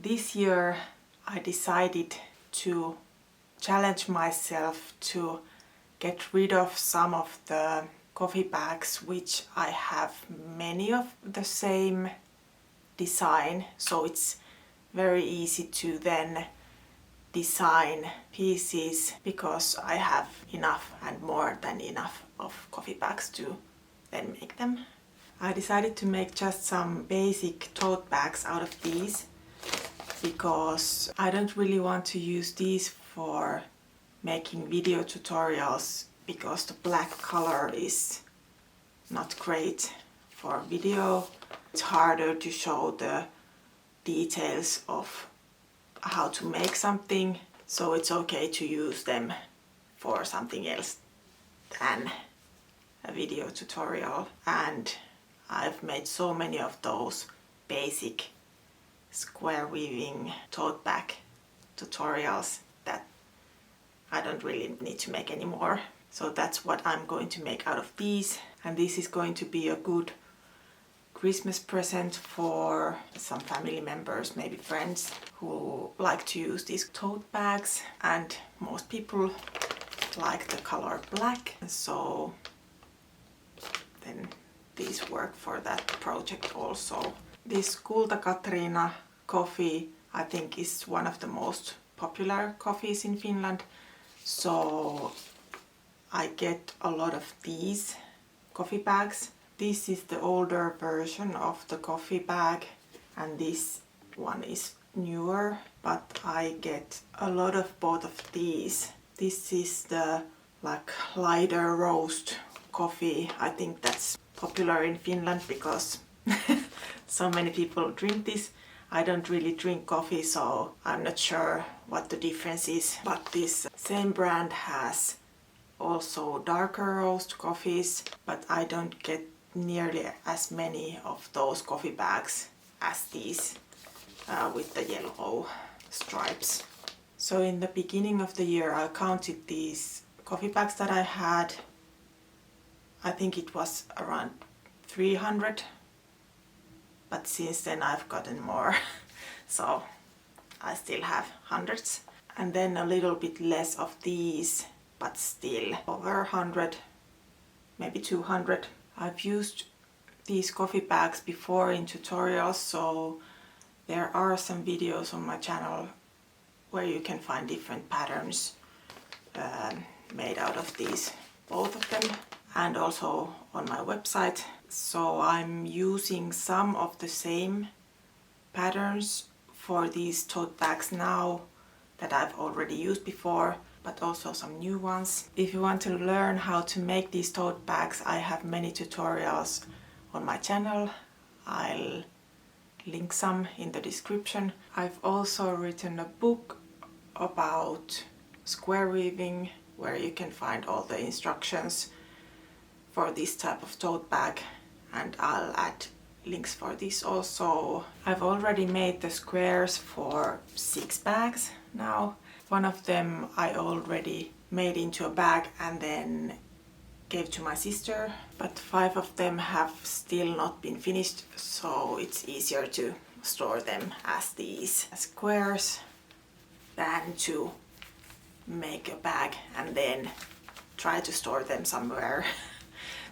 This year I decided to challenge myself to get rid of some of the coffee bags which I have many of the same design, so it's very easy to then design pieces because I have enough and more than enough of coffee bags to then make them. I decided to make just some basic tote bags out of these because I don't really want to use these for making video tutorials because the black color is not great for video. It's harder to show the details of how to make something, so it's okay to use them for something else than a video tutorial. And I've made so many of those basic square weaving tote bag tutorials that I don't really need to make anymore. So that's what I'm going to make out of these, and this is going to be a good Christmas present for some family members, maybe friends who like to use these tote bags, and most people like the color black, so then these work for that project also. This Kulta Katriina coffee I think is one of the most popular coffees in Finland, so I get a lot of these coffee bags. This is the older version of the coffee bag and this one is newer, but I get a lot of both of these. This is the like lighter roast coffee. I think that's popular in Finland because so many people drink this. I don't really drink coffee, so I'm not sure what the difference is, but this same brand has also darker roast coffees, but I don't get nearly as many of those coffee bags as these with the yellow stripes. So in the beginning of the year I counted these coffee bags that I had. I think it was around 300, but since then I've gotten more, so I still have hundreds. And then a little bit less of these, but still over 100, maybe 200. I've used these coffee bags before in tutorials, so there are some videos on my channel where you can find different patterns made out of these, both of them, and also on my website. So I'm using some of the same patterns for these tote bags now that I've already used before, but also some new ones. If you want to learn how to make these tote bags, I have many tutorials on my channel. I'll link some in the description. I've also written a book about square weaving where you can find all the instructions for this type of tote bag, and I'll add links for this also. I've already made the squares for 6 bags now. One of them I already made into a bag and then gave to my sister, but 5 of them have still not been finished, so it's easier to store them as these squares than to make a bag and then try to store them somewhere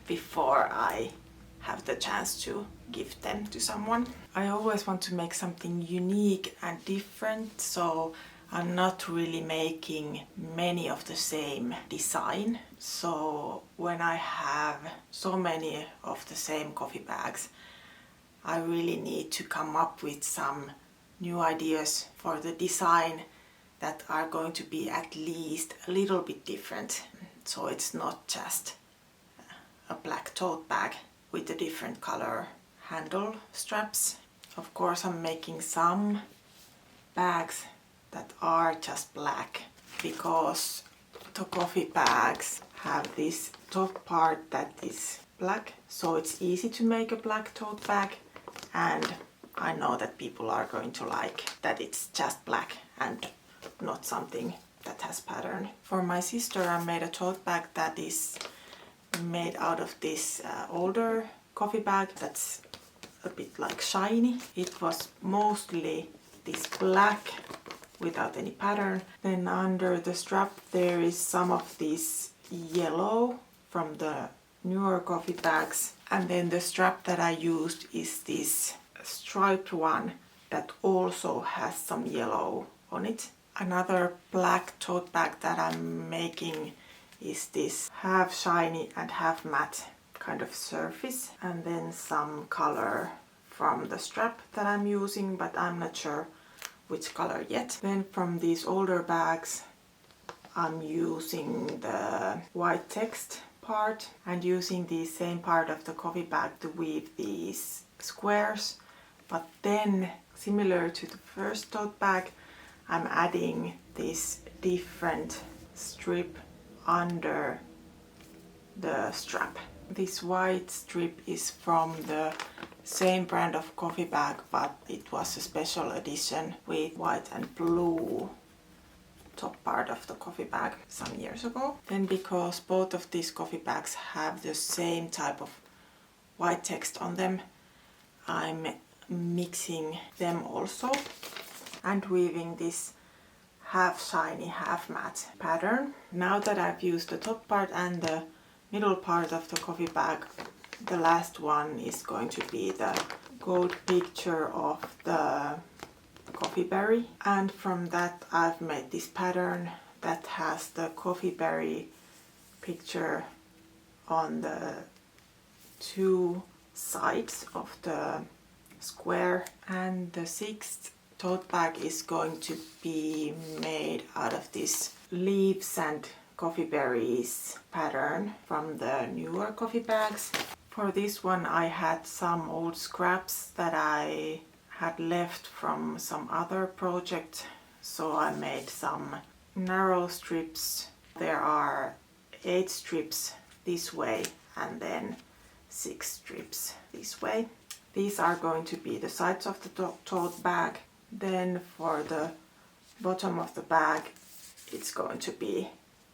before I have the chance to give them to someone. I always want to make something unique and different, so I'm not really making many of the same design. So when I have so many of the same coffee bags, I really need to come up with some new ideas for the design that are going to be at least a little bit different. So it's not just a black tote bag with a different color handle straps. Of course, I'm making some bags that are just black because the coffee bags have this top part that is black, so it's easy to make a black tote bag, and I know that people are going to like that it's just black and not something that has pattern. For my sister, I made a tote bag that is made out of this older coffee bag that's a bit like shiny. It was mostly this black without any pattern. Then under the strap there is some of this yellow from the newer coffee bags. And then the strap that I used is this striped one that also has some yellow on it. Another black tote bag that I'm making is this half shiny and half matte kind of surface, and then some color from the strap that I'm using, but I'm not sure which color yet. Then from these older bags I'm using the white text part and using the same part of the coffee bag to weave these squares, but then similar to the first tote bag I'm adding this different strip under the strap. This white strip is from the same brand of coffee bag, but it was a special edition with white and blue top part of the coffee bag some years ago. Then because both of these coffee bags have the same type of white text on them, I'm mixing them also and weaving this half shiny, half matte pattern. Now that I've used the top part and the middle part of the coffee bag, the last one is going to be the gold picture of the coffee berry, and from that I've made this pattern that has the coffee berry picture on the two sides of the square. And the sixth tote bag is going to be made out of this leaves and coffee berries pattern from the newer coffee bags. For this one I had some old scraps that I had left from some other project, so I made some narrow strips. There are 8 strips this way and then 6 strips this way. These are going to be the sides of the tote bag. Then for the bottom of the bag it's going to be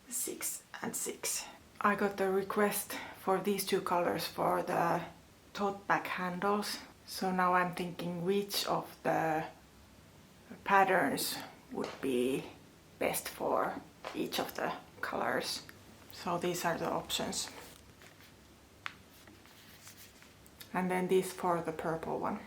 6 and 6. I got the request for these two colors for the tote bag handles, so now I'm thinking which of the patterns would be best for each of the colors. So these are the options. And then this for the purple one.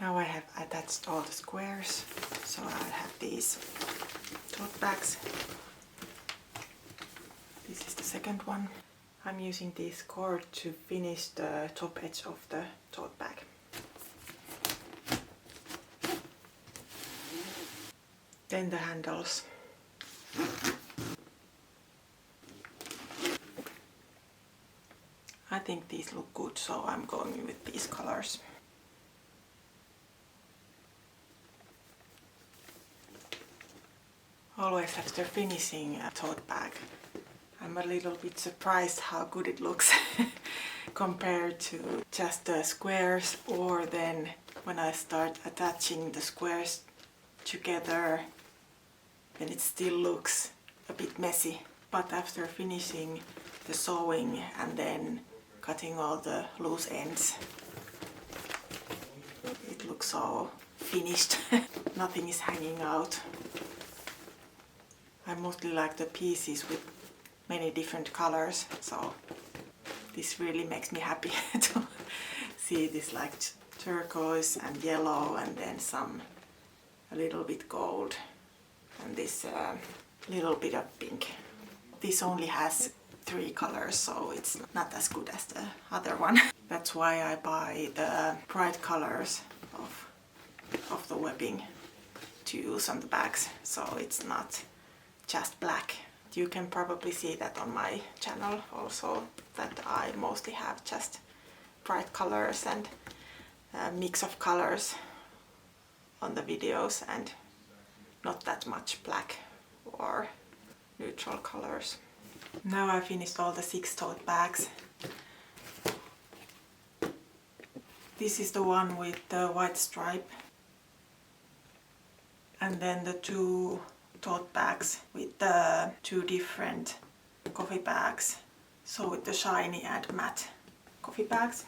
Now I have attached all the squares, so I have these tote bags. This is the second one. I'm using this cord to finish the top edge of the tote bag. Then the handles. I think these look good, so I'm going with these colors. Always after finishing a tote bag, I'm a little bit surprised how good it looks compared to just the squares, or then when I start attaching the squares together, then it still looks a bit messy. But after finishing the sewing and then cutting all the loose ends, it looks so finished. Nothing is hanging out. I mostly like the pieces with many different colors, so this really makes me happy to see this like turquoise and yellow, and then a little bit gold, and this little bit of pink. This only has 3 colors, so it's not as good as the other one. That's why I buy the bright colors of the webbing to use on the bags, so it's not just black. You can probably see that on my channel also, that I mostly have just bright colors and a mix of colors on the videos, and not that much black or neutral colors. Now I finished all the 6 tote bags. This is the one with the white stripe. And then the two tote bags with the two different coffee bags. So with the shiny and matte coffee bags.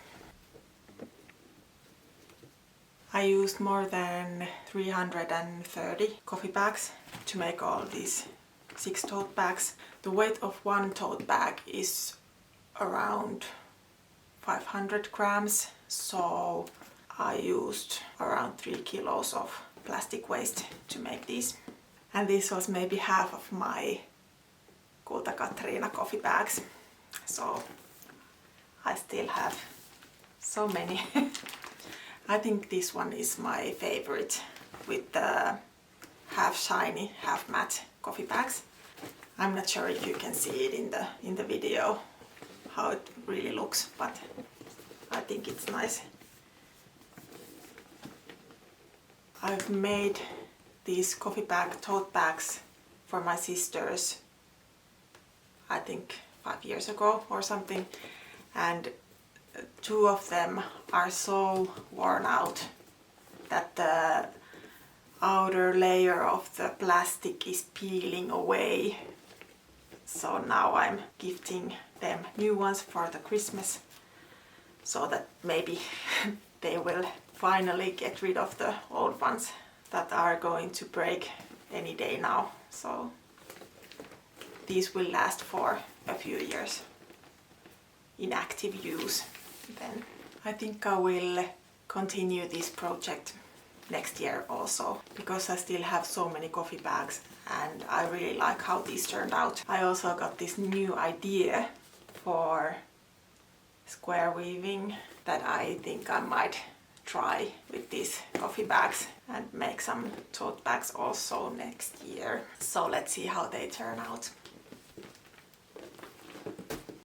I used more than 330 coffee bags to make all these 6 tote bags. The weight of one tote bag is around 500 grams, so I used around 3 kilos of plastic waste to make these. And this was maybe half of my Kulta Katriina coffee bags, so I still have so many. I think this one is my favorite with the half shiny, half matte coffee bags. I'm not sure if you can see it in the video how it really looks, but I think it's nice. I've made these coffee bag tote bags for my sisters, I think 5 years ago or something, and 2 of them are so worn out that the outer layer of the plastic is peeling away. So now I'm gifting them new ones for the Christmas, so that maybe they will finally get rid of the old ones that are going to break any day now. So these will last for a few years in active use. Then I think I will continue this project next year also, because I still have so many coffee bags and I really like how these turned out. I also got this new idea for square weaving that I think I might try with these coffee bags and make some tote bags also next year. So let's see how they turn out.